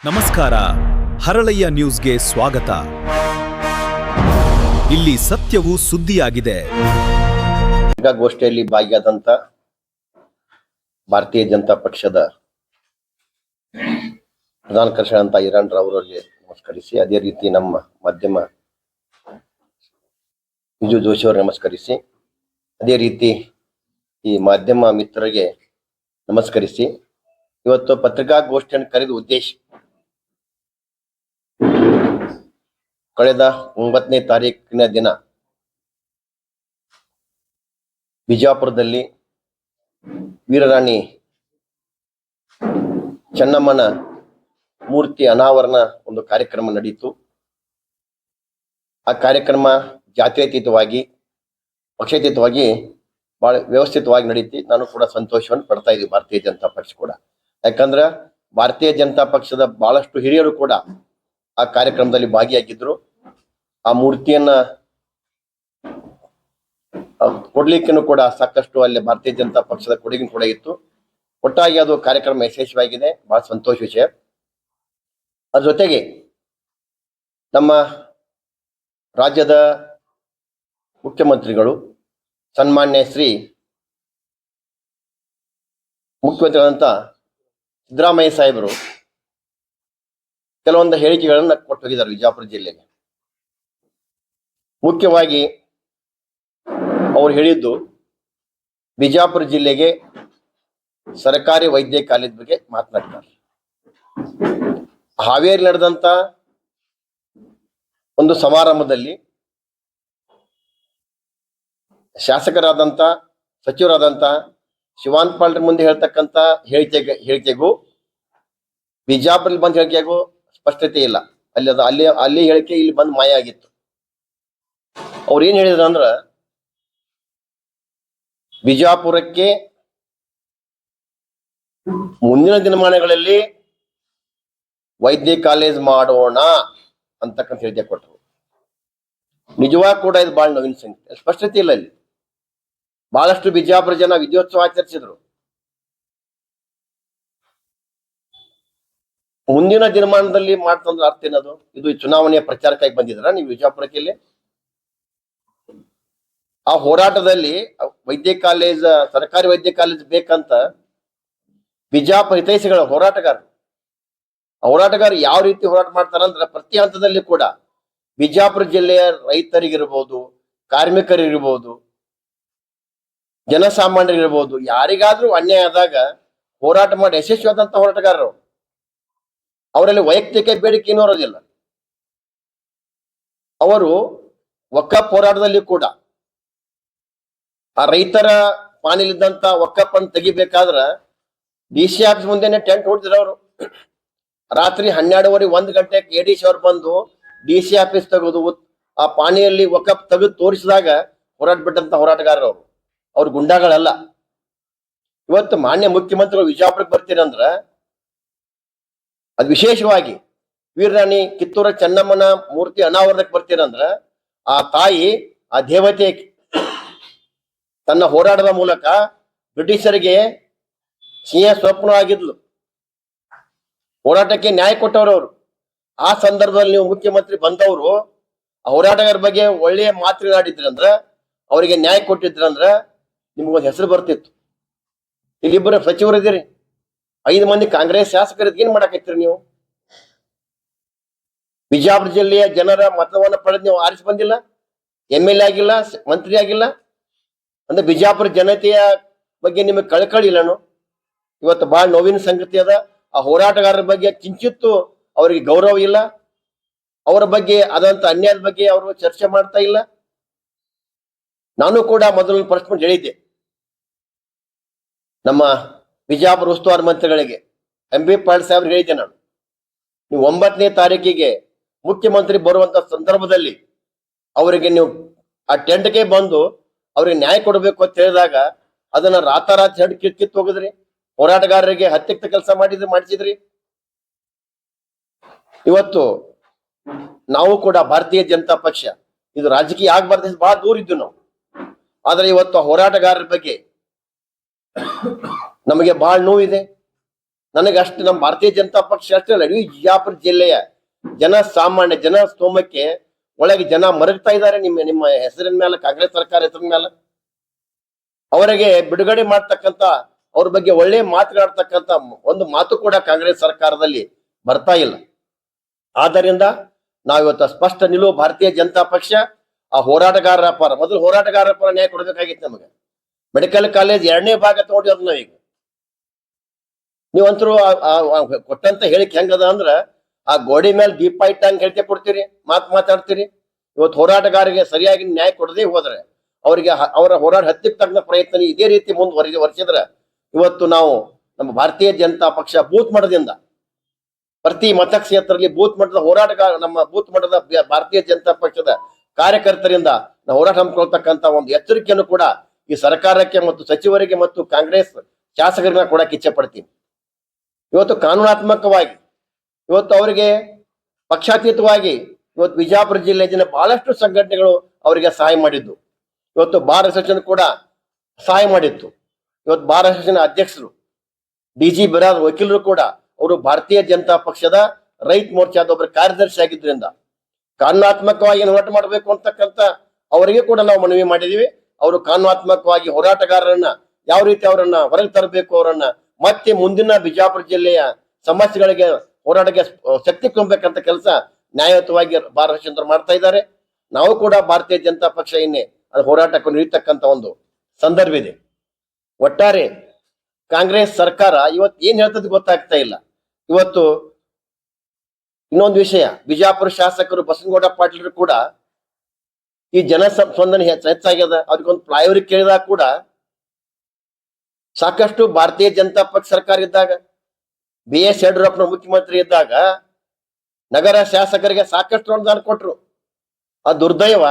ನಮಸ್ಕಾರ, ಹರಳಯ್ಯ ನ್ಯೂಸ್ಗೆ ಸ್ವಾಗತ. ಇಲ್ಲಿ ಸತ್ಯವು ಸುದ್ದಿಯಾಗಿದೆ. ಗೋಷ್ಠಿಯಲ್ಲಿ ಭಾಗಿಯಾದಂತ ಭಾರತೀಯ ಜನತಾ ಪಕ್ಷದ ಪ್ರಧಾನ ಕಾರ್ಯದರ್ಶಿ ಈರಣ್ಣ ಅವರಿಗೆ ನಮಸ್ಕರಿಸಿ, ಅದೇ ರೀತಿ ನಮ್ಮ ಮಾಧ್ಯಮ ವಿಜು ಜೋಶಿ ಅವರಿಗೆ ನಮಸ್ಕರಿಸಿ, ಅದೇ ರೀತಿ ಈ ಮಾಧ್ಯಮ ಮಿತ್ರರಿಗೆ ನಮಸ್ಕರಿಸಿ, ಇವತ್ತು ಪತ್ರಿಕಾಗೋಷ್ಠಿಯನ್ನು ಕರೆದ ಉದ್ದೇಶ ಕಳೆದ 9ನೇ ತಾರೀಕಿನ ದಿನ ಬಿಜಾಪುರದಲ್ಲಿ ವೀರರಾಣಿ ಚೆನ್ನಮ್ಮನ ಮೂರ್ತಿ ಅನಾವರಣ ಒಂದು ಕಾರ್ಯಕ್ರಮ ನಡೆಯಿತು. ಆ ಕಾರ್ಯಕ್ರಮ ಜಾತ್ಯತೀತವಾಗಿ, ಪಕ್ಷಾತೀತವಾಗಿ ಬಹಳ ವ್ಯವಸ್ಥಿತವಾಗಿ ನಡೀತಿ. ನಾನು ಕೂಡ ಸಂತೋಷವನ್ನು ಪಡ್ತಾ ಇದ್ದೀವಿ, ಭಾರತೀಯ ಜನತಾ ಪಕ್ಷ ಕೂಡ. ಯಾಕಂದ್ರೆ ಭಾರತೀಯ ಜನತಾ ಪಕ್ಷದ ಬಹಳಷ್ಟು ಹಿರಿಯರು ಕೂಡ ಆ ಕಾರ್ಯಕ್ರಮದಲ್ಲಿ ಭಾಗಿಯಾಗಿದ್ರು. ಆ ಮೂರ್ತಿಯನ್ನ ಕೊಡ್ಲಿಕ್ಕೂ ಕೂಡ ಸಾಕಷ್ಟು ಅಲ್ಲಿ ಭಾರತೀಯ ಜನತಾ ಪಕ್ಷದ ಕೊಡುಗೆ ಕೂಡ ಇತ್ತು. ಒಟ್ಟಾಗಿ ಅದು ಕಾರ್ಯಕ್ರಮ ಯಶಸ್ವಿಯಾಗಿದೆ, ಬಹಳ ಸಂತೋಷ ವಿಷಯ. ಅದ್ರ ಜೊತೆಗೆ ನಮ್ಮ ರಾಜ್ಯದ ಮುಖ್ಯಮಂತ್ರಿಗಳು ಸನ್ಮಾನ್ಯ ಶ್ರೀ ಮುಖ್ಯಮಂತ್ರಿಗಳಂತ ಸಿದ್ದರಾಮಯ್ಯ ಸಾಹೇಬರು ಕೆಲವೊಂದು ಹೇಳಿಕೆಗಳನ್ನ ಕೊಟ್ಟು ಹೋಗಿದ್ದಾರೆ ವಿಜಯಪುರ ಜಿಲ್ಲೆಗೆ. ಮುಖ್ಯವಾಗಿ ಅವ್ರು ಹೇಳಿದ್ದು ಬಿಜಾಪುರ ಜಿಲ್ಲೆಗೆ ಸರ್ಕಾರಿ ವೈದ್ಯ ಕಾಲೇಜ್ ಬಗ್ಗೆ ಮಾತನಾಡ್ತಾರೆ. ಹಾವೇರಿ ನಡೆದಂತ ಒಂದು ಸಮಾರಂಭದಲ್ಲಿ ಶಾಸಕರಾದಂತ ಸಚಿವರಾದಂತ ಶಿವಾನಂದ ಪಾಲ್ರ ಮುಂದೆ ಹೇಳ್ತಕ್ಕಂತ ಹೇಳಿಕೆಗೂ ಬಿಜಾಪುರಲ್ಲಿ ಬಂದ ಹೇಳಿಕೆಗೂ ಸ್ಪಷ್ಟತೆ ಇಲ್ಲ. ಅಲ್ಲಿ ಹೇಳಿಕೆ ಇಲ್ಲಿ ಬಂದು ಮಾಯ ಆಗಿತ್ತು. ಅವ್ರು ಏನ್ ಹೇಳಿದ್ರು ಅಂದ್ರ, ಬಿಜಾಪುರಕ್ಕೆ ಮುಂದಿನ ದಿನಮಾನಗಳಲ್ಲಿ ವೈದ್ಯ ಕಾಲೇಜ್ ಮಾಡೋಣ ಅಂತಕ್ಕಂಥ ಹೇಳಿಕೆ ಕೊಟ್ಟರು. ನಿಜವಾಗಿ ಕೂಡ ಇದು ಬಹಳ ನೋವಿನ ಸಂಗತಿ. ಸ್ಪಷ್ಟತೆ ಇಲ್ಲ ಇಲ್ಲಿ. ಬಹಳಷ್ಟು ಬಿಜಾಪುರ ಜನ ವಿಜಯೋತ್ಸವ ಆಚರಿಸಿದ್ರು. ಮುಂದಿನ ದಿನಮಾನದಲ್ಲಿ ಮಾಡ್ತಂದ್ರೆ ಅರ್ಥ ಏನದು? ಇದು ಚುನಾವಣೆಯ ಪ್ರಚಾರಕ್ಕಾಗಿ ಬಂದಿದ್ರ ನೀವು ವಿಜಯಪುರಕ್ಕೆ? ಇಲ್ಲಿ ಆ ಹೋರಾಟದಲ್ಲಿ ವೈದ್ಯ ಕಾಲೇಜ್, ಸರ್ಕಾರಿ ವೈದ್ಯ ಕಾಲೇಜ್ ಬೇಕಂತ ಬಿಜಾಪುರ ಹಿತೈಷಿಗಳ ಹೋರಾಟಗಾರ ಯಾವ ರೀತಿ ಹೋರಾಟ ಮಾಡ್ತಾರಂದ್ರ, ಪ್ರತಿ ಹಂತದಲ್ಲಿ ಕೂಡ ಬಿಜಾಪುರ ಜಿಲ್ಲೆಯ ರೈತರಿಗಿರ್ಬೋದು, ಕಾರ್ಮಿಕರಿಗಿರ್ಬೋದು, ಜನಸಾಮಾನ್ಯರಿಗಿರ್ಬೋದು, ಯಾರಿಗಾದ್ರೂ ಅನ್ಯಾಯ ಆದಾಗ ಹೋರಾಟ ಮಾಡಿ ಯಶಸ್ವಿಯಾದಂತ ಹೋರಾಟಗಾರರು. ಅವರಲ್ಲಿ ವೈಯಕ್ತಿಕ ಬೇಡಿಕೆ ಏನೂ ಇರೋದಿಲ್ಲ. ಅವರು ವಕಫ್ ಹೋರಾಟದಲ್ಲಿ ಕೂಡ ಆ ರೈತರ ಪಾಣಿಲಿದ್ದಂತ ವಕಫ್ ಅನ್ನು ತೆಗಿಬೇಕಾದ್ರ DC ಆಫೀಸ್ ಮುಂದೆನೆ ಟೆಂಟ್ ಹೊಡೆದ್ರು. ಅವರು ರಾತ್ರಿ 12:30 1 ಗಂಟೆಗೆ ADC ಅವ್ರು ಬಂದು DC ಆಫೀಸ್ ತೆಗೆದು ಆ ಪಾಣಿಯಲ್ಲಿ ವಕಫ್ ತೆಗೆದು ತೋರಿಸಿದಾಗ ಹೋರಾಟ ಬಿಟ್ಟಂತ ಹೋರಾಟಗಾರರು ಅವ್ರು ಗುಂಡಾಗಳಲ್ಲ. ಇವತ್ತು ಮಾನ್ಯ ಮುಖ್ಯಮಂತ್ರಿಗಳು ವಿಜಯಪುರಕ್ಕೆ ಬರ್ತೀರಂದ್ರ ಅದು ವಿಶೇಷವಾಗಿ ವೀರರಾಣಿ ಕಿತ್ತೂರ ಚೆನ್ನಮ್ಮನ ಮೂರ್ತಿ ಅನಾವರಣಕ್ಕೆ ಬರ್ತೀರಂದ್ರ ಆ ತಾಯಿ, ಆ ದೇವತೆ ತನ್ನ ಹೋರಾಟದ ಮೂಲಕ ಬ್ರಿಟಿಷರಿಗೆ ಸಿಂಹ ಸ್ವಪ್ನ ಆಗಿದ್ಲು. ಹೋರಾಟಕ್ಕೆ ನ್ಯಾಯ ಕೊಟ್ಟವರು ಅವರು. ಆ ಸಂದರ್ಭದಲ್ಲಿ ನೀವು ಮುಖ್ಯಮಂತ್ರಿ ಬಂದವರು ಆ ಹೋರಾಟಗಾರ ಬಗ್ಗೆ ಒಳ್ಳೆಯ ಮಾತನಾಡಿದ್ರಂದ್ರ, ಅವರಿಗೆ ನ್ಯಾಯ ಕೊಟ್ಟಿದ್ರಂದ್ರ ನಿಮ್ಗೊಂದು ಹೆಸರು ಬರ್ತಿತ್ತು. ಇಲ್ಲಿಬ್ಬರು ಸಚಿವರು ಇದ್ದೀರಿ, 5 ಮಂದಿ ಕಾಂಗ್ರೆಸ್ ಶಾಸಕರಿಗೆ ಏನ್ ಮಾಡಾಕತ್ತೀರಿ ನೀವು? ಬಿಜಾಪುರ ಜಿಲ್ಲೆಯ ಜನರ ಮತವನ್ನ ಪಡೆದು ನೀವು ಆರಿಸಿ ಬಂದಿಲ್ಲ, MLA ಆಗಿಲ್ಲ, ಮಂತ್ರಿ ಆಗಿಲ್ಲ ಅಂದ್ರೆ ಬಿಜಾಪುರ ಜನತೆಯ ಬಗ್ಗೆ ನಿಮಗೆ ಕಳಕಳಿ ಇಲ್ಲನು? ಇವತ್ತು ಬಹಳ ನೋವಿನ ಸಂಗತಿ ಅದ. ಆ ಹೋರಾಟಗಾರರ ಬಗ್ಗೆ ಕಿಂಚಿತ್ತು ಅವರಿಗೆ ಗೌರವ ಇಲ್ಲ. ಅವರ ಬಗ್ಗೆ ಆದಂತ ಅನ್ಯಾಯದ ಬಗ್ಗೆ ಅವರು ಚರ್ಚೆ ಮಾಡ್ತಾ ಇಲ್ಲ. ನಾನು ಕೂಡ ಮೊದಲ ಪ್ರಶ್ನೆ ಹೇಳಿದ್ದೆ ನಮ್ಮ ಬಿಜಾಪುರ ಉಸ್ತುವಾರಿ ಮಂತ್ರಿಗಳಿಗೆ, MB ಪಾಟೀಲ್ ಸಾಹೇಬ್ರಿಗೆ ಹೇಳಿದ್ದೆ ನಾನು, ನೀವು 9ನೇ ತಾರೀಕಿಗೆ ಮುಖ್ಯಮಂತ್ರಿ ಬರುವಂತ ಸಂದರ್ಭದಲ್ಲಿ ಅವರಿಗೆ ನೀವು ಆ ಟೆಂಟ್ಗೆ ಬಂದು ಅವ್ರಿಗೆ ನ್ಯಾಯ ಕೊಡಬೇಕು ಅಂತ ಹೇಳಿದಾಗ ಅದನ್ನ ರಾತಾರಾತ್ರಿ ಹಡ್ ಕಿತ್ತು ಹೋಗಿದ್ರಿ. ಹೋರಾಟಗಾರರಿಗೆ ಹತ್ತಿಕ್ತ ಕೆಲಸ ಮಾಡಿಸಿದ್ರಿ. ಇವತ್ತು ನಾವು ಕೂಡ ಭಾರತೀಯ ಜನತಾ ಪಕ್ಷ ಇದು ರಾಜಕೀಯ ಆಗ್ಬಾರ್ದು, ಬಹಳ ದೂರ ಇದ್ದು ನಾವು. ಆದ್ರೆ ಇವತ್ತು ಹೋರಾಟಗಾರರ ಬಗ್ಗೆ ನಮಗೆ ಬಹಳ ನೋವಿದೆ. ನನಗಷ್ಟು ನಮ್ಮ ಭಾರತೀಯ ಜನತಾ ಪಕ್ಷ ಅಷ್ಟೇ ಅಲ್ಲ, ಇಡೀ ವಿಜಯಪುರ ಜಿಲ್ಲೆಯ ಸಾಮಾನ್ಯ ಜನ ಸ್ತೋಮಕ್ಕೆ ಒಳಗೆ ಜನ ಮರಗ್ತಾ ಇದ್ದಾರೆ ನಿಮ್ಮ ಹೆಸರಿನ ಮೇಲೆ, ಕಾಂಗ್ರೆಸ್ ಸರ್ಕಾರ ಹೆಸರಿನ ಮೇಲೆ. ಅವರಿಗೆ ಬಿಡುಗಡೆ ಮಾಡ್ತಕ್ಕಂತ, ಅವ್ರ ಬಗ್ಗೆ ಒಳ್ಳೆ ಮಾತುಗಳಾಡ್ತಕ್ಕಂತ ಒಂದು ಮಾತು ಕೂಡ ಕಾಂಗ್ರೆಸ್ ಸರ್ಕಾರದಲ್ಲಿ ಬರ್ತಾ ಇಲ್ಲ. ಆದ್ದರಿಂದ ನಾವಿವತ್ತು ಸ್ಪಷ್ಟ ನಿಲುವು ಭಾರತೀಯ ಜನತಾ ಪಕ್ಷ ಆ ಹೋರಾಟಗಾರರ ಪರ, ಮೊದಲು ಹೋರಾಟಗಾರರ ಪರ ನ್ಯಾಯ ಕೊಡ್ಬೇಕಾಗಿತ್ತು. ನಮಗೆ ಮೆಡಿಕಲ್ ಕಾಲೇಜ್ 2ನೇ ಭಾಗ ತಗೊಂಡಿರೋದು ನಾವೀಗ. ನೀವಂತರೂ ಕೊಟ್ಟಂತ ಹೇಳಿಕ್ ಹೆಂಗದ ಅಂದ್ರ ಆ ಗೋಡಿ ಮೇಲೆ ದೀಪ ಇಟ್ಟಂಗ್ ಹೇಳ್ತೆ ಕೊಡ್ತೀರಿ, ಮಾತಾಡ್ತೀರಿ. ಇವತ್ತು ಹೋರಾಟಗಾರರಿಗೆ ಸರಿಯಾಗಿ ನ್ಯಾಯ ಕೊಡದೇ ಹೋದ್ರೆ ಅವರಿಗೆ ಅವರ ಹೋರಾಟ ಹತ್ತಿಕ್ ತಕ್ಕ ಪ್ರಯತ್ನ ಇದೇ ರೀತಿ ಮುಂದುವರಿಸಿದ್ರೆ ಇವತ್ತು ನಾವು ನಮ್ಮ ಭಾರತೀಯ ಜನತಾ ಪಕ್ಷ ಬೂತ್ ಮಟ್ಟದಿಂದ ಪ್ರತಿ ಮತಕ್ಷೇತ್ರದಲ್ಲಿ ಬೂತ್ ಮಟ್ಟದ ಹೋರಾಟಗಾರ, ನಮ್ಮ ಬೂತ್ ಮಟ್ಟದ ಭಾರತೀಯ ಜನತಾ ಪಕ್ಷದ ಕಾರ್ಯಕರ್ತರಿಂದ ನಾವು ಹೋರಾಟ ಹಮ್ಮಿಕೊಳ್ತಕ್ಕಂತ ಒಂದು ಎಚ್ಚರಿಕೆಯನ್ನು ಕೂಡ ಈ ಸರ್ಕಾರಕ್ಕೆ ಮತ್ತು ಸಚಿವರಿಗೆ ಮತ್ತು ಕಾಂಗ್ರೆಸ್ ಶಾಸಕರನ್ನ ಕೊಡಕ್ಕೆ ಇಚ್ಛೆ ಪಡ್ತೀನಿ. ಇವತ್ತು ಕಾನೂನಾತ್ಮಕವಾಗಿ ಇವತ್ತು ಅವರಿಗೆ ಪಕ್ಷಾತೀತವಾಗಿ ಇವತ್ತು ವಿಜಯಪುರ ಜಿಲ್ಲೆ ಜನ ಬಹಳಷ್ಟು ಸಂಘಟನೆಗಳು ಅವರಿಗೆ ಸಹಾಯ ಮಾಡಿದ್ದು. ಇವತ್ತು ಬಾರ್ ಅಸೋಸಿಯೇಷನ್ ಕೂಡ ಸಹಾಯ ಮಾಡಿತ್ತು. ಇವತ್ತು ಬಾರ್ ಅಸೋಸಿಯೇಷನ್ ಅಧ್ಯಕ್ಷರು ಡಿಜಿ ಬಿರಾದ್ ವಕೀಲರು ಕೂಡ ಅವರು ಭಾರತೀಯ ಜನತಾ ಪಕ್ಷದ ರೈತ ಮೋರ್ಚಾದ ಒಬ್ಬರ ಕಾರ್ಯದರ್ಶಿ ಆಗಿದ್ರಿಂದ ಕಾನೂನಾತ್ಮಕವಾಗಿ ಹೋರಾಟ ಮಾಡಬೇಕು ಅಂತಕ್ಕಂಥ ಅವರಿಗೆ ಕೂಡ ನಾವು ಮನವಿ ಮಾಡಿದೀವಿ. ಅವರು ಕಾನೂನಾತ್ಮಕವಾಗಿ ಹೋರಾಟಗಾರರನ್ನ ಯಾವ ರೀತಿ ಅವರನ್ನ ಹೊರಗೆ ತರಬೇಕು, ಅವರನ್ನ ಮತ್ತೆ ಮುಂದಿನ ಬಿಜಾಪುರ ಜಿಲ್ಲೆಯ ಸಮಸ್ಯೆಗಳಿಗೆ ಹೋರಾಟಕ್ಕೆ ಶಕ್ತಿ ತುಂಬಬೇಕಂತ ಕೆಲಸ ನ್ಯಾಯಯುತವಾಗಿ ಭಾರತ ಮಾಡ್ತಾ ಇದ್ದಾರೆ. ನಾವು ಕೂಡ ಭಾರತೀಯ ಜನತಾ ಪಕ್ಷ ಅದು ಹೋರಾಟಕ್ಕೆ ನಿಲ್ತಕ್ಕಂತ ಒಂದು ಸಂದರ್ಭ ಇದೆ. ಒಟ್ಟಾರೆ ಕಾಂಗ್ರೆಸ್ ಸರ್ಕಾರ ಇವತ್ತು ಏನ್ ಹೇಳ್ತದ ಗೊತ್ತಾಗ್ತಾ ಇಲ್ಲ. ಇವತ್ತು ಇನ್ನೊಂದು ವಿಷಯ, ಬಿಜಾಪುರ ಶಾಸಕರು ಬಸನಗೌಡ ಪಾಟೀಲರು ಕೂಡ ಈ ಜನಸ್ಪಂದನೆ ಹೆಚ್ಚಾಗ್ಯದ. ಅವ್ರಿಗೊಂದು ಫ್ಲೈಓವರ್ ಕೇಳಿದಾಗ ಕೂಡ ಸಾಕಷ್ಟು ಭಾರತೀಯ ಜನತಾ ಪಕ್ಷ ಸರ್ಕಾರ ಇದ್ದಾಗ, BS ಯಡಿಯೂರಪ್ಪನ ಮುಖ್ಯಮಂತ್ರಿ ಇದ್ದಾಗ ನಗರ ಶಾಸಕರಿಗೆ ಸಾಕಷ್ಟು ಅನುದಾನ ಕೊಟ್ರು. ಆ ದುರ್ದೈವ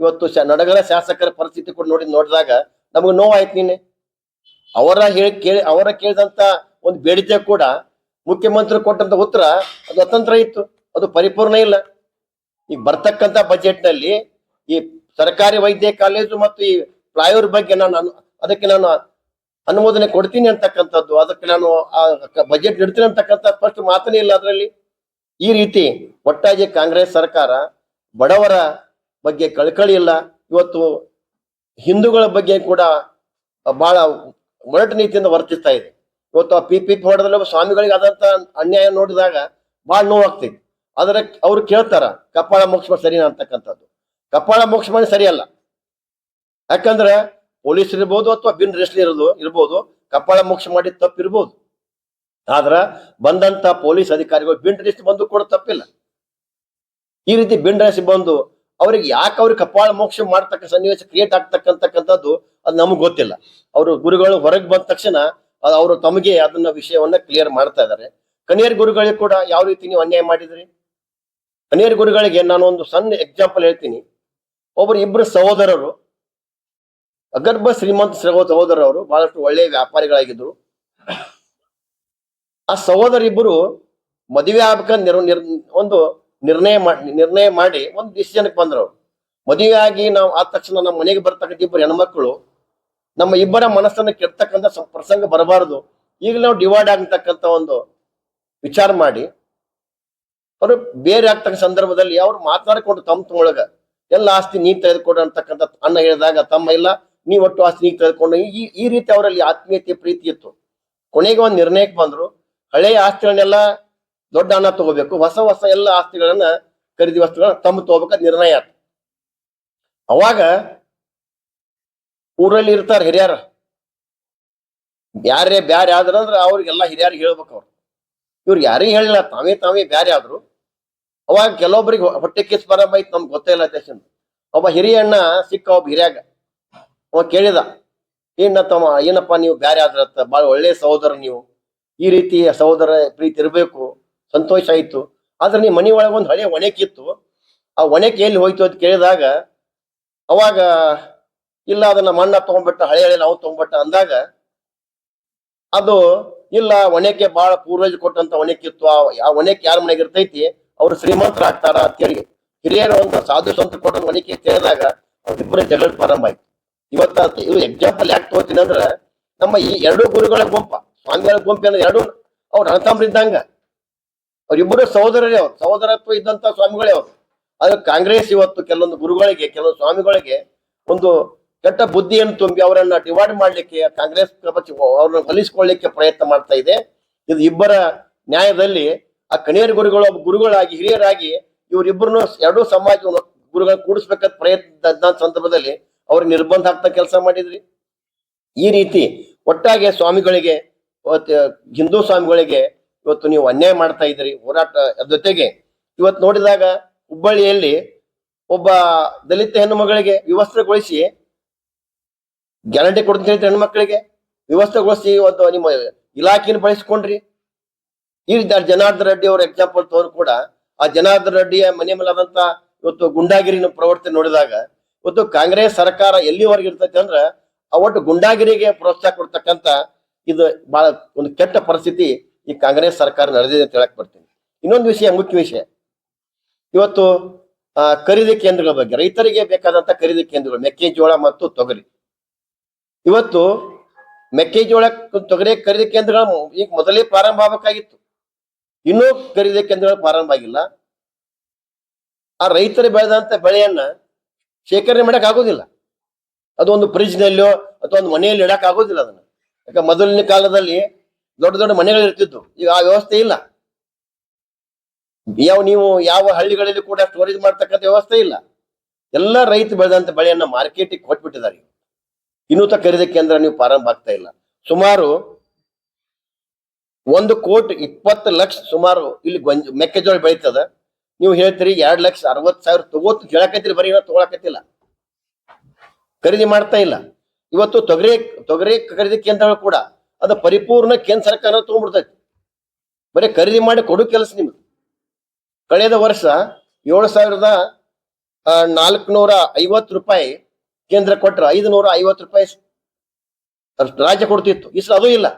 ಇವತ್ತು ನಗರ ಶಾಸಕರ ಪರಿಸ್ಥಿತಿ ಕೂಡ ನೋಡಿದಾಗ ನಮಗೆ ನೋವಾಯ್ತು. ನಿನ್ನೆ ಅವರ ಕೇಳಿದಂತ ಒಂದು ಬೇಡಿಕೆ ಕೂಡ ಮುಖ್ಯಮಂತ್ರಿ ಕೊಟ್ಟಂತ ಉತ್ತರ ಅದು ಅತಂತ್ರ ಇತ್ತು, ಅದು ಪರಿಪೂರ್ಣ ಇಲ್ಲ. ಈಗ ಬರ್ತಕ್ಕಂತ ಬಜೆಟ್ ನಲ್ಲಿ ಈ ಸರ್ಕಾರಿ ವೈದ್ಯ ಕಾಲೇಜು ಮತ್ತು ಈ ಫ್ಲೈಓವರ್ ಬಗ್ಗೆ ಅದಕ್ಕೆ ನಾನು ಅನುಮೋದನೆ ಕೊಡ್ತೀನಿ ಅಂತಕ್ಕಂಥದ್ದು, ಅದಕ್ಕೆ ನಾನು ಆ ಬಜೆಟ್ ಇಡ್ತೀನಿ ಅಂತಕ್ಕಂಥ ಫಸ್ಟ್ ಮಾತನೇ ಇಲ್ಲ ಅದರಲ್ಲಿ. ಈ ರೀತಿ ಒಟ್ಟಾಗಿ ಕಾಂಗ್ರೆಸ್ ಸರ್ಕಾರ ಬಡವರ ಬಗ್ಗೆ ಕಳಕಳಿ ಇಲ್ಲ. ಇವತ್ತು ಹಿಂದೂಗಳ ಬಗ್ಗೆ ಕೂಡ ಬಹಳ ಮೊರಟು ನೀತಿಯಿಂದ ವರ್ತಿಸ್ತಾ ಇದೆ. ಇವತ್ತು ಆ PPP ಹೊಡೆದಲ್ಲಿ ಸ್ವಾಮಿಗಳಿಗೆ ಆದಂತ ಅನ್ಯಾಯ ನೋಡಿದಾಗ ಬಹಳ ನೋವಾಗ್ತೈತಿ. ಆದ್ರೆ ಅವ್ರು ಕೇಳ್ತಾರ ಕಪಾಳ ಮೋಕ್ಷ ಮಾಡಿ ಸರಿನಾ ಅಂತಕ್ಕಂಥದ್ದು. ಕಪಾಳ ಮೋಕ್ಷ ಮಾಡಿ ಸರಿಯಲ್ಲ. ಯಾಕಂದ್ರೆ ಪೊಲೀಸ್ ಇರ್ಬೋದು ಅಥವಾ ಬಿನ್ ರೆಸ್ಟ್ ಇರ್ಬೋದು, ಕಪಾಳ ಮೋಕ್ಷ ಮಾಡಿ ತಪ್ಪಿರ್ಬೋದು. ಆದ್ರ ಬಂದಂತ ಪೊಲೀಸ್ ಅಧಿಕಾರಿಗಳು ಬಿನ್ ರೆಸ್ಟ್ ಬಂದು ಕೂಡ ತಪ್ಪಿಲ್ಲ. ಈ ರೀತಿ ಬಿನ್ ರೆಸ್ಟ್ ಬಂದು ಅವ್ರಿಗೆ ಯಾಕೆ ಅವ್ರಿಗೆ ಕಪಾಳ ಮೋಕ್ಷ ಮಾಡ್ತಕ್ಕ ಸನ್ನಿವೇಶ ಕ್ರಿಯೇಟ್ ಆಗ್ತಕ್ಕಂಥದ್ದು ಅದು ನಮಗ್ ಗೊತ್ತಿಲ್ಲ. ಅವರು ಗುರುಗಳು ಹೊರಗೆ ಬಂದ ತಕ್ಷಣ ಅವರು ತಮಗೆ ಅದನ್ನ ವಿಷಯವನ್ನ ಕ್ಲಿಯರ್ ಮಾಡ್ತಾ ಇದ್ದಾರೆ. ಕನಿಯರ್ ಗುರುಗಳಿಗೆ ಕೂಡ ಯಾವ ರೀತಿ ನೀವು ಅನ್ಯಾಯ ಮಾಡಿದ್ರಿ? ಕನಿಯರ್ ಗುರುಗಳಿಗೆ ನಾನು ಒಂದು ಸಣ್ಣ ಎಕ್ಸಾಂಪಲ್ ಹೇಳ್ತೀನಿ. ಇಬ್ರು ಸಹೋದರರು, ಅಗರ್ಭ ಶ್ರೀಮಂತ ಸಹೋದರರು, ಬಹಳಷ್ಟು ಒಳ್ಳೆಯ ವ್ಯಾಪಾರಿಗಳಾಗಿದ್ರು. ಆ ಸಹೋದರಿಬ್ಬರು ಮದುವೆ ಆಗ್ಬೇಕಂತ ಒಂದು ನಿರ್ಣಯ ಮಾಡಿ ಒಂದು ಡಿಸಿಷನ್ಗೆ ಬಂದ್ರು. ಮದುವೆ ಆಗಿ ನಾವು ಆದ ತಕ್ಷಣ ನಮ್ಮ ಮನೆಗೆ ಬರ್ತಕ್ಕಂಥ ಇಬ್ಬರು ಹೆಣ್ಮಕ್ಳು ನಮ್ಮ ಇಬ್ಬರ ಮನಸ್ಸನ್ನು ಕೆಡ್ತಕ್ಕಂಥ ಪ್ರಸಂಗ ಬರಬಾರದು, ಈಗ ನಾವು ಡಿವೈಡ್ ಆಗ್ತಕ್ಕಂಥ ಒಂದು ವಿಚಾರ ಮಾಡಿ ಅವರು ಬೇರೆ ಆಗ್ತಕ್ಕ ಸಂದರ್ಭದಲ್ಲಿ ಅವ್ರು ಮಾತನಾಡಿಕೊಂಡು ತಮ್ಮೊಳಗ ಎಲ್ಲ ಆಸ್ತಿ ನೀ ತೆಗೆದುಕೊಡು ಅಂತಕ್ಕಂಥ ಅಣ್ಣ ಹೇಳಿದಾಗ ತಮ್ಮ ಇಲ್ಲ, ನೀ ಒಟ್ಟು ಆಸ್ತಿ ನೀ ತೆಗೆದುಕೊಂಡು ಈ ರೀತಿ ಅವರಲ್ಲಿ ಆತ್ಮೀಯತೆ ಪ್ರೀತಿ ಇತ್ತು. ಕೊನೆಗೆ ಒಂದು ನಿರ್ಣಯಕ್ಕೆ ಬಂದ್ರು, ಹಳೆಯ ಆಸ್ತಿಗಳನ್ನೆಲ್ಲ ದೊಡ್ಡ ಅಣ್ಣ ತಗೋಬೇಕು, ಹೊಸ ಎಲ್ಲ ಆಸ್ತಿಗಳನ್ನ ಖರೀದಿ ವಸ್ತುಗಳನ್ನ ತಮ್ಮ ತಗೋಬೇಕಂತ ನಿರ್ಣಯ ಆಯ್ತು. ಅವಾಗ ಊರಲ್ಲಿ ಇರ್ತಾರ ಹಿರಿಯರ, ಯಾರೇ ಬ್ಯಾರೆ ಆದ್ರಂದ್ರ ಅವ್ರಿಗೆಲ್ಲ ಹಿರಿಯರಿಗೆ ಹೇಳ್ಬೇಕು. ಅವ್ರು ಇವ್ರಿಗೆ ಯಾರಿಗೆ ಹೇಳಿಲ್ಲ, ತಾವೇ ಬ್ಯಾರೆ ಆದ್ರು. ಅವಾಗ ಕೆಲವೊಬ್ರಿಗೆ ಹೊಟ್ಟೆ ಕಿಸ್ ಬರಬ ಐತ್, ನಮ್ಗೆ ಗೊತ್ತೇ ಇಲ್ಲ ದೇಶ. ಒಬ್ಬ ಹಿರಿಯಣ್ಣ ಸಿಕ್ಕ ಒಬ್ಬ ಹಿರಿಯಾಗ ಅವ ಕೇಳಿದ, ಏನಪ್ಪ ನೀವು ಬ್ಯಾರೆ ಆದ್ರತ್ತ, ಬಹಳ ಒಳ್ಳೆಯ ಸಹೋದರ ನೀವು, ಈ ರೀತಿ ಸಹೋದರ ಪ್ರೀತಿ ಇರ್ಬೇಕು, ಸಂತೋಷ ಆಯ್ತು. ಆದ್ರೆ ನೀ ಮನಿ ಒಳಗೆ ಒಂದು ಹಳೆ ಒಣೆಕಿತ್ತು, ಆ ಒಣೆಕೆ ಎಲ್ಲಿ ಹೋಯ್ತು ಅಂತ ಕೇಳಿದಾಗ ಅವಾಗ ಇಲ್ಲ ಅದನ್ನ ಮಣ್ಣ ತಗೊಂಡ್ಬಿಟ್ಟ, ಹಳೆ ನಾವು ತಗೊಂಡ್ಬಿಟ್ಟ ಅಂದಾಗ ಅದು ಇಲ್ಲ, ಒಣೆಕೆ ಬಹಳ ಪೂರ್ವಜ ಕೊಟ್ಟಂತ ಒಣೆಕಿತ್ತು, ಆ ಒಣೆಕೆ ಯಾರ ಮನೆಗೆ ಇರ್ತೈತಿ ಅವ್ರು ಶ್ರೀಮಂತರ ಆಗ್ತಾರ ಅಂತೇಳಿ ಹಿರಿಯರು ಒಂದು ಸಾಧು ಸಂತ ಕೊಟ್ಟ ಒಣೆಕೆ ಕೇಳಿದಾಗ ಅವ್ರಿಬ್ಬರ ಜಗಳ ಪ್ರಾರಂಭ ಆಯ್ತು. ಇವು ಎಕ್ಸಾಂಪಲ್ ಯಾಕೆ ತಗೋತೀನಿ ಅಂದ್ರೆ ನಮ್ಮ ಈ ಎರಡು ಗುರುಗಳ ಗುಂಪ, ಸ್ವಾಮಿಗಳ ಗುಂಪು ಅಂದ್ರೆ ಎರಡು ಅವ್ರ ಅಣ್ಣತಮ್ಮರಿದ್ದಂಗ, ಅವ್ರಿಬ್ಬರು ಸಹೋದರರೇ, ಅವ್ರು ಸಹೋದರತ್ವ ಇದ್ದಂತ ಸ್ವಾಮಿಗಳೇ ಅವರು. ಆದ್ರೆ ಕಾಂಗ್ರೆಸ್ ಇವತ್ತು ಕೆಲವೊಂದು ಗುರುಗಳಿಗೆ, ಕೆಲವೊಂದು ಸ್ವಾಮಿಗಳಿಗೆ ಒಂದು ಕೆಟ್ಟ ಬುದ್ಧಿಯನ್ನು ತುಂಬಿ ಅವರನ್ನ ಡಿವೈಡ್ ಮಾಡ್ಲಿಕ್ಕೆ, ಕಾಂಗ್ರೆಸ್ ಅವ್ರನ್ನ ಒಲಿಸ್ಕೊಳ್ಳಿಕ್ಕೆ ಪ್ರಯತ್ನ ಮಾಡ್ತಾ ಇದೆ. ಇದು ಇಬ್ಬರ ನ್ಯಾಯದಲ್ಲಿ ಆ ಕಣಿಯರ್ ಗುರುಗಳು ಗುರುಗಳಾಗಿ ಹಿರಿಯರಾಗಿ ಇವರಿಬ್ಬರನ್ನು ಎರಡೂ ಸಮಾಜ ಗುರುಗಳು ಕೂಡಿಸ್ಬೇಕಂತ ಪ್ರಯತ್ನ ಸಂದರ್ಭದಲ್ಲಿ ಅವ್ರಿಗೆ ನಿರ್ಬಂಧ ಆಗ್ತಾ ಕೆಲಸ ಮಾಡಿದ್ರಿ. ಈ ರೀತಿ ಒಟ್ಟಾಗೆ ಸ್ವಾಮಿಗಳಿಗೆ, ಹಿಂದೂ ಸ್ವಾಮಿಗಳಿಗೆ ಇವತ್ತು ನೀವು ಅನ್ಯಾಯ ಮಾಡ್ತಾ ಇದ್ದೀರಿ. ಹೋರಾಟ ಜೊತೆಗೆ ಇವತ್ತು ನೋಡಿದಾಗ ಹುಬ್ಬಳ್ಳಿಯಲ್ಲಿ ಒಬ್ಬ ದಲಿತ ಹೆಣ್ಣು ಮಗಳಿಗೆ ವಿವಸ್ತ್ರಗೊಳಿಸಿ ಗ್ಯಾರಂಟಿ ಕೊಡ್ತೀನಿ ಹೆಣ್ಮಕ್ಳಿಗೆ ವಿವಸ್ತ್ರಗೊಳಿಸಿ ಇವತ್ತು ನಿಮ್ಮ ಇಲಾಖೆಯನ್ನು ಬಳಸ್ಕೊಂಡ್ರಿ. ಈ ರೀತಿ ಜನಾರ್ದನ್ ರೆಡ್ಡಿ ಅವ್ರ ಎಕ್ಸಾಂಪಲ್ ತೋರು ಕೂಡ ಆ ಜನಾರ್ದನ್ ರೆಡ್ಡಿಯ ಮನೆ ಮೇಲೆ ಆದಂತ ಇವತ್ತು ಗುಂಡಾಗಿರಿನ ಪ್ರವೃತ್ತಿ ನೋಡಿದಾಗ ಇವತ್ತು ಕಾಂಗ್ರೆಸ್ ಸರ್ಕಾರ ಎಲ್ಲಿವರೆಗೆ ಇರ್ತೈತಿ ಅಂದ್ರ ಒಟ್ಟು ಗುಂಡಾಗಿರಿಗೆ ಪ್ರೋತ್ಸಾಹ ಕೊಡ್ತಕ್ಕಂತ ಇದು ಬಹಳ ಒಂದು ಕೆಟ್ಟ ಪರಿಸ್ಥಿತಿ ಈ ಕಾಂಗ್ರೆಸ್ ಸರ್ಕಾರ ನಡೆದಿದೆ ಅಂತ ಹೇಳಕ್ ಬರ್ತೀನಿ. ಇನ್ನೊಂದು ವಿಷಯ, ಮುಖ್ಯ ವಿಷಯ, ಇವತ್ತು ಖರೀದಿ ಕೇಂದ್ರಗಳ ಬಗ್ಗೆ, ರೈತರಿಗೆ ಬೇಕಾದಂತ ಖರೀದಿ ಕೇಂದ್ರಗಳು ಮೆಕ್ಕೆಜೋಳ ಮತ್ತು ತೊಗರಿ. ಇವತ್ತು ಮೆಕ್ಕೆಜೋಳ ತೊಗರಿ ಖರೀದಿ ಕೇಂದ್ರಗಳು ಈಗ ಮೊದಲೇ ಪ್ರಾರಂಭ ಆಗಬೇಕಾಗಿತ್ತು, ಇನ್ನೂ ಖರೀದಿ ಕೇಂದ್ರಗಳು ಪ್ರಾರಂಭ ಆಗಿಲ್ಲ. ಆ ರೈತರು ಬೆಳೆದಂತ ಬೆಳೆಯನ್ನ ಶೇಖರಣೆ ಮಾಡಕ್ ಆಗೋದಿಲ್ಲ. ಅದೊಂದು ಫ್ರಿಜ್ ನಲ್ಲೋ ಅಥವಾ ಒಂದು ಮನೆಯಲ್ಲಿ ಇಡಕ್ ಆಗೋದಿಲ್ಲ ಅದನ್ನ. ಯಾಕೆ ಮೊದಲಿನ ಕಾಲದಲ್ಲಿ ದೊಡ್ಡ ದೊಡ್ಡ ಮನೆಗಳು ಇರ್ತಿದ್ವು, ಈಗ ಆ ವ್ಯವಸ್ಥೆ ಇಲ್ಲ. ನೀವು ಯಾವ ಹಳ್ಳಿಗಳಲ್ಲಿ ಕೂಡ ಸ್ಟೋರೇಜ್ ಮಾಡ್ತಕ್ಕಂಥ ವ್ಯವಸ್ಥೆ ಇಲ್ಲ. ಎಲ್ಲ ರೈತ ಬೆಳೆದಂತ ಬೆಳೆಯನ್ನ ಮಾರ್ಕೆಟಿಗೆ ಕೊಟ್ಬಿಟ್ಟಿದ್ದಾರೆ. ಇನ್ನೂ ಖರೀದಿ ಕೇಂದ್ರ ನೀವು ಪ್ರಾರಂಭ ಆಗ್ತಾ ಇಲ್ಲ. ಸುಮಾರು 1,20,00,000 ಸುಮಾರು ಇಲ್ಲಿ ಮೆಕ್ಕೆಜೋಳ ಬೆಳೀತದ. ನೀವು ಹೇಳ್ತೀರಿ 2,60,000 ತಗೋತ್ ಹೇಳಕತ್ತೀರಿ, ಬರೀ ತಗೊಳಕತ್ತಿಲ್ಲ, ಖರೀದಿ ಮಾಡ್ತಾ ಇಲ್ಲ. ಇವತ್ತು ತೊಗರಿ ಖರೀದಿ ಕೇಂದ್ರಗಳು ಕೂಡ ಅದು ಪರಿಪೂರ್ಣ ಕೇಂದ್ರ ಸರ್ಕಾರ ತಗೊಂಡ್ಬಿಡ್ತೈತಿ. ಬರೀ ಖರೀದಿ ಮಾಡಿ ಕೊಡು ಕೆಲಸ ನಿಮ್ದು. ಕಳೆದ ವರ್ಷ 7,450 ರೂಪಾಯಿ ಕೇಂದ್ರ ಕೊಟ್ರ 550 ರೂಪಾಯಿ ರಾಜ್ಯ ಕೊಡ್ತಿತ್ತು. ಈ ಸಲ ಅದು ಇಲ್ಲ.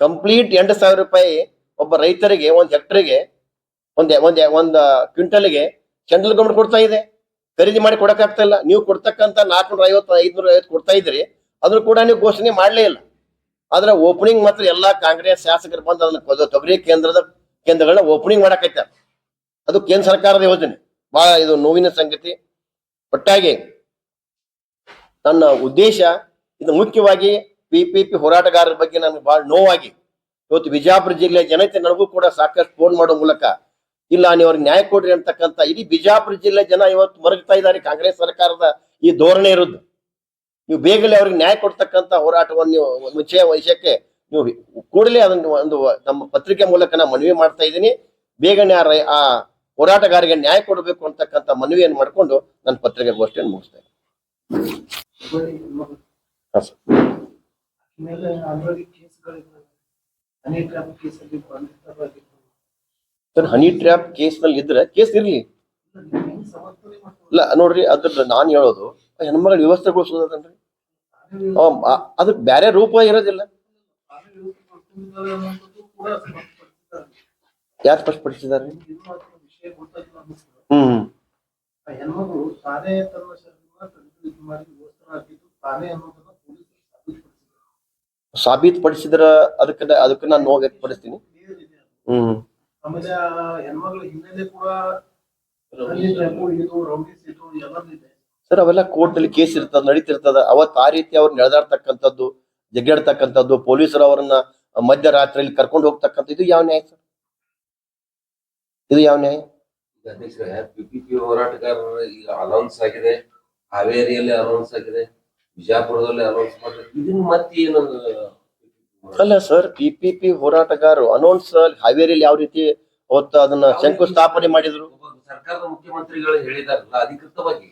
ಕಂಪ್ಲೀಟ್ 8,000 ರೂಪಾಯಿ ಒಬ್ಬ ರೈತರಿಗೆ ಒಂದು ಹೆಕ್ಟರ್ಗೆ ಒಂದು ಕ್ವಿಂಟಲ್ಗೆ ಸೆಂಟ್ರಲ್ ಗೌರ್ಮೆಂಟ್ ಕೊಡ್ತಾ ಇದೆ. ಖರೀದಿ ಮಾಡಿ ಕೊಡಕ್ ಆಗ್ತಾ ಇಲ್ಲ. ನೀವು ಕೊಡ್ತಕ್ಕಂತ 450, 550 ಕೊಡ್ತಾ ಇದ್ರಿ, ಅದನ್ನು ಕೂಡ ನೀವು ಘೋಷಣೆ ಮಾಡ್ಲೇ ಇಲ್ಲ. ಆದ್ರೆ ಓಪನಿಂಗ್ ಮಾತ್ರ ಎಲ್ಲಾ ಕಾಂಗ್ರೆಸ್ ಶಾಸಕರು ಬಂದು ಅದನ್ನ ತೊಗರಿ ಕೇಂದ್ರಗಳನ್ನ ಓಪನಿಂಗ್ ಮಾಡಕೈತಾರ. ಅದು ಕೇಂದ್ರ ಸರ್ಕಾರದ ಯೋಜನೆ. ಬಹಳ ಇದು ನೋವಿನ ಸಂಗತಿ. ಒಟ್ಟಾಗಿ ನನ್ನ ಉದ್ದೇಶ ಇದು ಮುಖ್ಯವಾಗಿ PPP ಹೋರಾಟಗಾರರ ಬಗ್ಗೆ ನಮ್ಗೆ ಬಹಳ ನೋವಾಗಿ, ಇವತ್ತು ಬಿಜಾಪುರ ಜಿಲ್ಲೆಯ ಜನತೆ ನನಗೂ ಕೂಡ ಸಾಕಷ್ಟು ಫೋನ್ ಮಾಡೋ ಮೂಲಕ ಇಲ್ಲ ನೀವು ಅವ್ರಿಗೆ ನ್ಯಾಯ ಕೊಡ್ರಿ ಅಂತಕ್ಕಂಥ ಇಡೀ ಬಿಜಾಪುರ ಜಿಲ್ಲೆ ಜನ ಇವತ್ತು ಮರಗ್ತಾ ಇದ್ದಾರೆ ಕಾಂಗ್ರೆಸ್ ಸರ್ಕಾರದ ಈ ಧೋರಣೆ ಇರುವುದು. ನೀವು ಬೇಗಲೇ ಅವ್ರಿಗೆ ನ್ಯಾಯ ಕೊಡ್ತಕ್ಕಂಥ ಹೋರಾಟವನ್ನು ನೀವು ವಿಷಯಕ್ಕೆ ನೀವು ಕೂಡಲೇ ಅದನ್ನು ಒಂದು ನಮ್ಮ ಪತ್ರಿಕೆ ಮೂಲಕ ನಾನು ಮನವಿ ಮಾಡ್ತಾ ಇದ್ದೀನಿ. ಬೇಗನೆ ಆ ಹೋರಾಟಗಾರರಿಗೆ ನ್ಯಾಯ ಕೊಡಬೇಕು ಅಂತಕ್ಕಂಥ ಮನವಿಯನ್ನು ಮಾಡಿಕೊಂಡು ನನ್ನ ಪತ್ರಿಕೆ ಗೋಷ್ಠಿಯನ್ನು ಮುಗಿಸ್ತೇನೆ. ಸರ್, ಹನಿ ಟ್ರ್ಯಾಪ್ ಕೇಸ್ ನಲ್ಲಿ ಇದ್ರೆ ಕೇಸ್ ಇರ್ಲಿ ಇಲ್ಲ ನೋಡ್ರಿ. ಅದ್ರ ನಾನ್ ಹೇಳೋದು ಹೆಣ್ಮಗಳ ವ್ಯವಸ್ಥೆಗೊಳಿಸೋದನ್ರಿ, ಅದಕ್ಕೆ ಬೇರೆ ರೂಪ ಇರೋದಿಲ್ಲ. ಯಾರು ಸ್ಪಷ್ಟಪಡಿಸಿದ್ದಾರೆ? ಹೆಣ್ಮಗಳು ತಾನೇ ತನ್ನ ಸಾಬೀತುಪಡಿಸಿದ್ರ ಅದಕ್ಕೆ ನಾನು ನೋವು ವ್ಯಕ್ತಪಡಿಸ್ತೀನಿ. ಆಮೇಲೆ ಹೆಣ್ಮಗಳ ಹಿನ್ನೆಲೆ ಕೂಡ ಸರ್ ಅವೆಲ್ಲ ಕೋರ್ಟ್ ನಲ್ಲಿ ಕೇಸ್ ಇರ್ತದ, ನಡೀತಿರ್ತದ. ಅವತ್ತು ಆ ರೀತಿ ಅವ್ರು ನಡೆದಾಡ್ತಕ್ಕಂಥದ್ದು, ಜಗ್ಗಾಡ್ತಕ್ಕಂಥದ್ದು, ಪೊಲೀಸರು ಅವರನ್ನ ಮಧ್ಯರಾತ್ರಿಯಲ್ಲಿ ಕರ್ಕೊಂಡು ಹೋಗ್ತಕ್ಕಂಥ ಇದು ಯಾವ ನ್ಯಾಯ ಸರ್? ಇದು ಯಾವ ನ್ಯಾಯ? PPP ಹೋರಾಟಗಾರರು ಈಗ ಅನೌನ್ಸ್ ಆಗಿದೆ, ಹಾವೇರಿಯಲ್ಲಿ ಅನೌನ್ಸ್ ಆಗಿದೆ, ಬಿಜಾಪುರದಲ್ಲಿ ಅನೌನ್ಸ್ ಮಾಡಿದ್ರೆ ಇದನ್ನ ಮತ್ತೆ ಏನು? ಅಲ್ಲ ಸರ್, PPP ಹೋರಾಟಗಾರರು ಅನೌನ್ಸ್ ಹಾವೇರಿಯಲ್ಲಿ ಯಾವ ರೀತಿ ಅವತ್ತು ಅದನ್ನ ಶಂಕುಸ್ಥಾಪನೆ ಮಾಡಿದ್ರು? ಸರ್ಕಾರದ ಮುಖ್ಯಮಂತ್ರಿಗಳು ಹೇಳಿದಾರಲ್ಲ ಅಧಿಕೃತವಾಗಿ,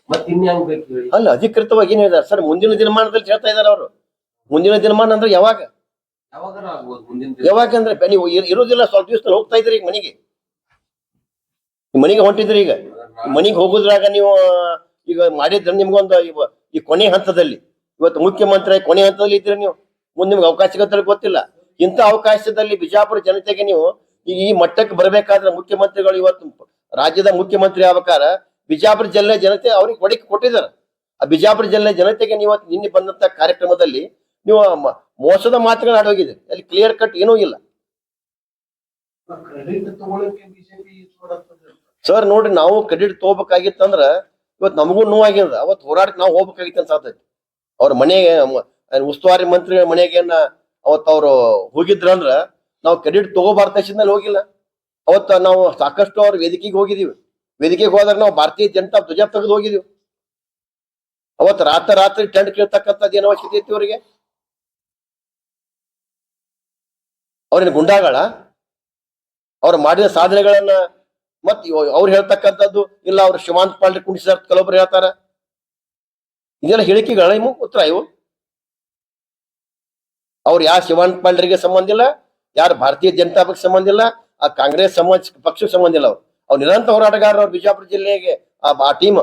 ಮತ್ತೆ ಇನ್ಯಾಂಗ್ ಬೇಕು ಹೇಳಿ? ಅಲ್ಲ, ಅಧಿಕೃತವಾಗಿ ಏನ್ ಹೇಳಿದಾರೆ ಸರ್? ಮುಂದಿನ ದಿನಮಾನದಲ್ಲಿ ಹೇಳ್ತಾ ಇದಾರೆ ಅವರು. ಮುಂದಿನ ದಿನಮಾನ ಅಂದ್ರೆ ಯಾವಾಗ? ಯಾವಾಗಾರ ಆಗ್ಬೋದು ಮುಂದಿನ ಯಾವಾಗ ಅಂದ್ರೆ ನೀವು ಇರೋದಿಲ್ಲ, ಸ್ವಲ್ಪ ದಿವಸ ಹೋಗ್ತಾ ಇದ್ರಿ ಈಗ ಮನೆಗೆ ಹೊಂಟಿದ್ರಿ. ಈಗ ಮನೆಗೆ ಹೋಗುದ್ರಾಗ ನೀವು ಈಗ ಮಾಡಿದ್ರೆ ನಿಮ್ಗೊಂದು ಈ ಕೊನೆ ಹಂತದಲ್ಲಿ, ಇವತ್ತು ಮುಖ್ಯಮಂತ್ರಿ ಕೊನೆ ಹಂತದಲ್ಲಿ ಇದ್ರಿ ನೀವು. ಮುಂದೆ ನಿಮ್ಗೆ ಅವಕಾಶ ಸಿಗುತ್ತೆ ಗೊತ್ತಿಲ್ಲ. ಇಂಥ ಅವಕಾಶದಲ್ಲಿ ಬಿಜಾಪುರ ಜನತೆಗೆ ನೀವು ಈ ಮಟ್ಟಕ್ಕೆ ಬರಬೇಕಾದ್ರೆ ಮುಖ್ಯಮಂತ್ರಿಗಳು ಇವತ್ತು ರಾಜ್ಯದ ಮುಖ್ಯಮಂತ್ರಿ ಆಗ್ಬೇಕಾರ ಬಿಜಾಪುರ ಜಿಲ್ಲೆ ಜನತೆ ಅವ್ರಿಗೆ ಹೊಡಿಕೆ ಕೊಟ್ಟಿದ್ದಾರೆ. ಆ ಬಿಜಾಪುರ ಜಿಲ್ಲೆ ಜನತೆಗೆ ನೀವು ನಿನ್ನೆ ಬಂದಂತ ಕಾರ್ಯಕ್ರಮದಲ್ಲಿ ನೀವು ಮೋಸದ ಮಾತುಗಳನ್ನ ಆಡೋಗಿದೆ. ಅಲ್ಲಿ ಕ್ಲಿಯರ್ ಕಟ್ ಏನೂ ಇಲ್ಲ. ಕ್ರೆಡಿಟ್ ತಗೊಳಕ್ಕೆ ಬಿಜೆಪಿ ನೋಡತ್ತದ. ಸರ್ ನೋಡ್ರಿ, ನಾವು ಕ್ರೆಡಿಟ್ ತಗೋಬೇಕಾಗಿತ್ತಂದ್ರ ಇವತ್ತು ನಮಗೂ ನೋವಾಗ್ಯದ. ಅವತ್ತು ಹೋರಾಟಕ್ಕೆ ನಾವು ಹೋಗ್ಬೇಕಾಗಿತ್ತು ಅನ್ಸಾತೈತಿ. ಅವ್ರ ಮನೆಗೆ ಉಸ್ತುವಾರಿ ಮಂತ್ರಿ ಮನೆಗೆ ಅವತ್ತು ಅವ್ರು ಹೋಗಿದ್ರಂದ್ರ ನಾವು ಕ್ರೆಡಿಟ್ ತಗೋಬಾರ್ದ ಹೋಗಿಲ್ಲ. ಅವತ್ತ ನಾವು ಸಾಕಷ್ಟು ಅವ್ರ ವೇದಿಕೆಗೆ ಹೋಗಿದೀವಿ. ವೇದಿಕೆಗೆ ಹೋದಾಗ ನಾವು ಭಾರತೀಯ ಜನತಾ ಧ್ವಜ ತೆಗೆದು ಹೋಗಿದೀವಿ. ಅವತ್ತು ರಾತ್ರಿ ಟೆಂಟ್ ಕೇಳ್ತಕ್ಕಂಥದ್ದು ಏನು ಅವಶ್ಯಕತೆ ಐತಿ ಅವರಿಗೆ? ಅವ್ರೇನು ಗುಂಡಾಗಳ? ಅವ್ರು ಮಾಡಿದ ಸಾಧನೆಗಳನ್ನ ಮತ್ ಅವ್ರು ಹೇಳ್ತಕ್ಕಂಥದ್ದು ಇಲ್ಲ, ಅವ್ರು ಶಿವಾಂತ್ ಪಾಲ್ರಿ ಕುಣಿಸಿದ ಕೆಲವೊಬ್ರು ಹೇಳ್ತಾರ. ಇದೆಲ್ಲ ಹೇಳಿಕೆಗಳ ಇವು ಉತ್ತರ ಇವು. ಅವ್ರು ಯಾರು ಶಿವಾಂತ್ ಪಾಲ್ರಿಗೆ ಸಂಬಂಧ ಇಲ್ಲ, ಯಾರು ಭಾರತೀಯ ಜನತಾ ಪಕ್ಷ ಸಂಬಂಧ ಇಲ್ಲ, ಆ ಕಾಂಗ್ರೆಸ್ ಪಕ್ಷಕ್ಕೆ ಸಂಬಂಧ ಇಲ್ಲ. ಅವ್ರು ನಿರಂತರ ಹೋರಾಟಗಾರರು. ಅವ್ರ ಬಿಜಾಪುರ ಜಿಲ್ಲೆಗೆ ಆ ಟೀಮ್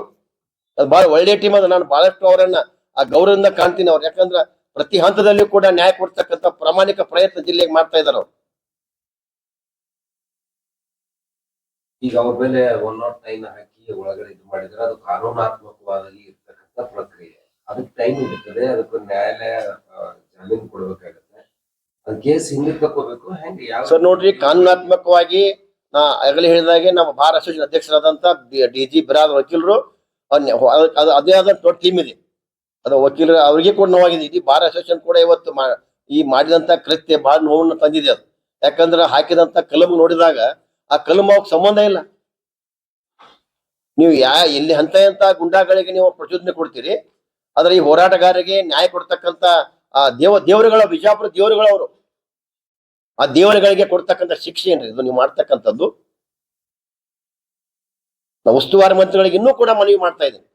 ಅದು ಬಹಳ ಒಳ್ಳೆ ಟೀಮ್ ಅದ. ನಾನು ಬಹಳಷ್ಟು ಅವರನ್ನ ಆ ಗೌರವದಿಂದ ಕಾಣ್ತೀನಿ. ಅವ್ರು ಯಾಕಂದ್ರ ಪ್ರತಿ ಹಂತದಲ್ಲೂ ಕೂಡ ನ್ಯಾಯ ಕೊಡ್ತಕ್ಕಂಥ ಪ್ರಾಮಾಣಿಕ ಪ್ರಯತ್ನ ಜಿಲ್ಲೆಗೆ ಮಾಡ್ತಾ ಇದಾರೆ ಅವ್ರು. ಈಗ ಅವ್ರ ಮೇಲೆ 109 ಹಾಕಿ ಒಳಗಡೆ ಇದು ಮಾಡಿದ್ರೆ ಅದು ಕಾನೂನಾತ್ಮಕವಾಗಿ ಇರ್ತಕ್ಕಂಥ ಪ್ರಕ್ರಿಯೆ. ಅದಕ್ಕೆ ಟೈಮ್ ಇರ್ತದೆ. ಅದಕ್ಕೆ ನ್ಯಾಯಾಲಯ ಜಾಮೀನು ಕೊಡ್ಬೇಕಾಗತ್ತೆ. ಅದ್ ಕೇಸ್ ಹಿಂದಕ್ಕೆ ತಕೋಬೇಕು. ಹೆಂಗೆ ಯಾವ ಸರ್ ನೋಡ್ರಿ, ಕಾನೂನಾತ್ಮಕವಾಗಿ ನಾ ಆಗಲೇ ಹೇಳಿದಾಗೆ ನಮ್ಮ ಬಾರ್ ಅಸೋಸಿಯೇಷನ್ ಅಧ್ಯಕ್ಷರಾದಂತ DG ಬಿರಾದ್ ವಕೀಲರು ಅದೇ ಆದ ದೊಡ್ಡ ಟೀಮ್ ಇದೆ. ಅದು ವಕೀಲರು ಅವ್ರಿಗೆ ಕೂಡ ನೋವಾಗಿದೆ. ಇಡೀ ಬಾರ್ ಅಸೋಸಿಯೇಷನ್ ಕೂಡ ಇವತ್ತು ಈ ಮಾಡಿದಂತ ಕೃತ್ಯ ಬಹಳ ನೋವನ್ನು ತಂದಿದೆ. ಅದು ಯಾಕಂದ್ರೆ ಹಾಕಿದಂತ ಕಲಂ ನೋಡಿದಾಗ ಆ ಕಲಂ ಅವಕ್ಕೆ ಸಂಬಂಧ ಇಲ್ಲ. ನೀವು ಇಲ್ಲಿ ಎಂತ ಗುಂಡಾಗಳಿಗೆ ನೀವು ಪ್ರಚೋದನೆ ಕೊಡ್ತೀರಿ, ಆದ್ರೆ ಈ ಹೋರಾಟಗಾರರಿಗೆ ನ್ಯಾಯ ಕೊಡ್ತಕ್ಕಂತ ಆ ದೇವರುಗಳ ಬಿಜಾಪುರ ದೇವರುಗಳು ಅವರು, ಆ ದೇವರುಗಳಿಗೆ ಕೊಡ್ತಕ್ಕಂಥ ಶಿಕ್ಷೆ ಏನ್ರಿ ಇದು ನೀವು ಮಾಡ್ತಕ್ಕಂಥದ್ದು? ನಾವು ಉಸ್ತುವಾರಿ ಮಂತ್ರಿಗಳಿಗೆ ಇನ್ನೂ ಕೂಡ ಮನವಿ ಮಾಡ್ತಾ ಇದ್ದೀನಿ,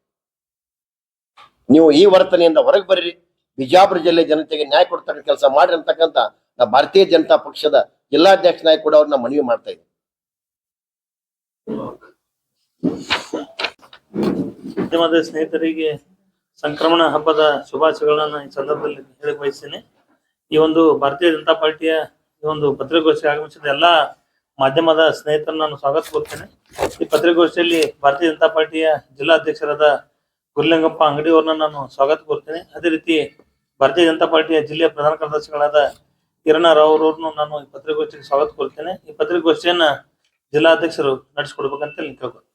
ನೀವು ಈ ವರ್ತನೆಯಿಂದ ಹೊರಗೆ ಬರ್ರಿ, ಬಿಜಾಪುರ ಜಿಲ್ಲೆ ಜನತೆಗೆ ನ್ಯಾಯ ಕೊಡ್ತಕ್ಕಂಥ ಕೆಲಸ ಮಾಡ್ರಿ ಅಂತಕ್ಕಂಥ ಭಾರತೀಯ ಜನತಾ ಪಕ್ಷದ ಜಿಲ್ಲಾಧ್ಯಕ್ಷ ನಾಯಕ ಕೂಡ ಅವ್ರನ್ನ ಮನವಿ ಮಾಡ್ತಾ ಇದ್ದೀನಿ. ಮಾಧ್ಯಮದ ಸ್ನೇಹಿತರಿಗೆ ಸಂಕ್ರಮಣ ಹಬ್ಬದ ಶುಭಾಶಯಗಳನ್ನ ಈ ಸಂದರ್ಭದಲ್ಲಿ ಹೇಳಿ ಬಯಸ್ತೇನೆ. ಈ ಒಂದು ಭಾರತೀಯ ಜನತಾ ಪಾರ್ಟಿಯ ಈ ಒಂದು ಪತ್ರಿಕಾಗೋಷ್ಠಿ ಆಗಮಿಸಿದ ಎಲ್ಲಾ ಮಾಧ್ಯಮದ ಸ್ನೇಹಿತರನ್ನ ನಾನು ಸ್ವಾಗತ ಕೊಡ್ತೇನೆ. ಈ ಪತ್ರಿಕಾಗೋಷ್ಠಿಯಲ್ಲಿ ಭಾರತೀಯ ಜನತಾ ಪಾರ್ಟಿಯ ಜಿಲ್ಲಾಧ್ಯಕ್ಷರಾದ ಗುರುಲಿಂಗಪ್ಪ ಅಂಗಡಿ ಅವ್ರನ್ನ ನಾನು ಸ್ವಾಗತ ಕೊಡ್ತೇನೆ. ಅದೇ ರೀತಿ ಭಾರತೀಯ ಜನತಾ ಪಾರ್ಟಿಯ ಜಿಲ್ಲೆಯ ಪ್ರಧಾನ ಕಾರ್ಯದರ್ಶಿಗಳಾದ ಕಿರಣ ರಾವ್ ಅವರನ್ನು ನಾನು ಈ ಪತ್ರಿಕಾಗೋಷ್ಠಿಗೆ ಸ್ವಾಗತ ಕೊಡ್ತೇನೆ. ಈ ಪತ್ರಿಕಾಗೋಷ್ಠಿಯನ್ನ ಜಿಲ್ಲಾಧ್ಯಕ್ಷರು ನಡೆಸಿಕೊಡ್ಬೇಕಂತ ಕೇಳ್ಕೊಳ್ತೇನೆ.